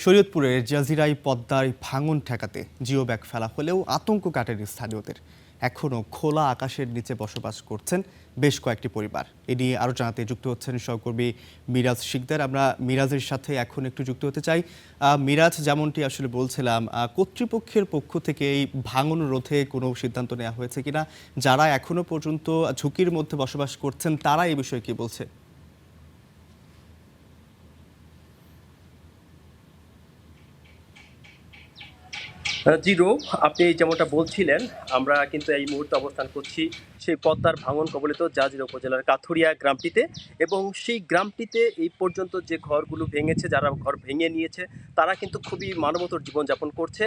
শরীয়তপুরের জাজিরায় পদ্মায় ভাঙন ঠেকাতে জিও ব্যাগ ফেলা হলেও আতঙ্ক কাটেনি স্থানীয়দের। এখনও খোলা আকাশের নিচে বসবাস করছেন বেশ কয়েকটি পরিবার। এ নিয়ে আরও জানাতে যুক্ত হচ্ছেন সহকর্মী মিরাজ শিকদার। আমরা মিরাজের সাথে এখন একটু যুক্ত হতে চাই। মিরাজ, যেমনটি আসলে বলছিলাম, কর্তৃপক্ষের পক্ষ থেকে এই ভাঙন রোধে কোনো সিদ্ধান্ত নেওয়া হয়েছে কিনা, যারা এখনো পর্যন্ত ঝুঁকির মধ্যে বসবাস করছেন তারা এই বিষয়ে কি বলছে? জি রূপ, আপনি যেমনটা বলছিলেন, আমরা কিন্তু এই মুহূর্তে অবস্থান করছি সেই পদ্মার ভাঙন কবলিত জাজিরা উপজেলার কাথুরিয়া গ্রামটিতে। এবং সেই গ্রামটিতে এই পর্যন্ত যে ঘরগুলো ভেঙেছে, যারা ঘর ভেঙে নিয়েছে, তারা কিন্তু খুবই মানবতর জীবনযাপন করছে।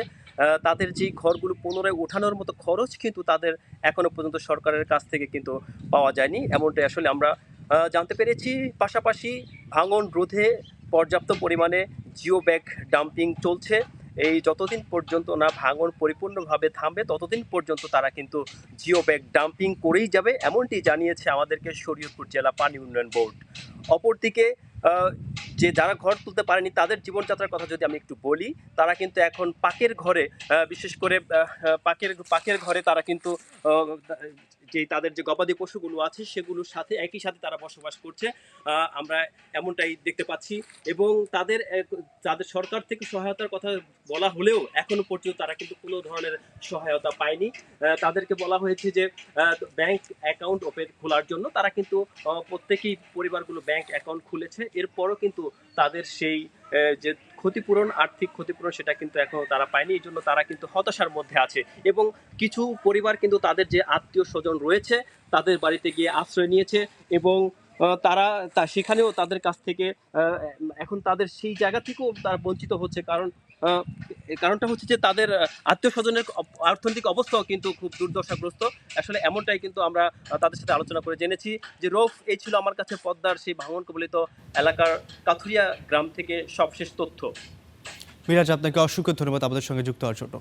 তাদের যেই ঘরগুলো পুনরায় ওঠানোর মতো খরচ কিন্তু তাদের এখনো পর্যন্ত সরকারের কাছ থেকে কিন্তু পাওয়া যায়নি, এমনটাই আসলে আমরা জানতে পেরেছি। পাশাপাশি ভাঙন রোধে পর্যাপ্ত পরিমাণে জিও ব্যাগ ডাম্পিং চলছে। এই যতদিন পর্যন্ত না ভাঙন পরিপূর্ণভাবে থামবে, ততদিন পর্যন্ত তারা কিন্তু জিও ব্যাগ ডাম্পিং করেই যাবে, এমনটি জানিয়েছে আমাদেরকে শরীয়তপুর জেলা পানি উন্নয়ন বোর্ড। অপরদিকে যে যারা ঘর তুলতে পারেনি তাদের জীবনযাত্রার কথা যদি আমি একটু বলি, তারা কিন্তু এখন পাকের ঘরে, বিশেষ করে পাকের ঘরে তারা কিন্তু যে তাদের যে গবাদি পশুগুলো আছে সেগুলোর সাথে একই সাথে তারা বসবাস করছে, আমরা এমনটাই দেখতে পাচ্ছি। এবং তাদের সরকার থেকে সহায়তার কথা বলা হলেও এখনো পর্যন্ত তারা কিন্তু কোনো ধরনের সহায়তা পায়নি। তাদেরকে বলা হয়েছে যে ব্যাংক অ্যাকাউন্ট ওপেন খোলার জন্য, তারা কিন্তু প্রত্যেকেই পরিবারগুলো ব্যাংক অ্যাকাউন্ট খুলেছে, এরপরও কিন্তু তাদের সেই যে ক্ষতিপূরণ, আর্থিক ক্ষতিপূরণ, সেটা কিন্তু এখনো তারা পায়নি। এই জন্য তারা কিন্তু হতাশার মধ্যে আছে। এবং কিছু পরিবার কিন্তু তাদের যে আত্মীয় স্বজন রয়েছে তাদের বাড়িতে গিয়ে আশ্রয় নিয়েছে। এবং তারা সেখানেও তাদের কাছ থেকে এখন তাদের সেই জায়গা থেকেও তারা বঞ্চিত হচ্ছে। এর কারণটা হচ্ছে যে তাদের আত্মীয় স্বজনের অর্থনৈতিক অবস্থাও কিন্তু খুব দুর্দশাগ্রস্ত। আসলে এমনটাই কিন্তু আমরা তাদের সাথে আলোচনা করে জেনেছি। যে রৌফ, এই ছিল আমার কাছে পদ্মার সেই ভাঙন কবলিত এলাকার কাথুরিয়া গ্রাম থেকে সবশেষ তথ্য। মিরাজ, আপনাকে অসংখ্য ধন্যবাদ আমাদের সঙ্গে যুক্ত হওয়ার জন্য।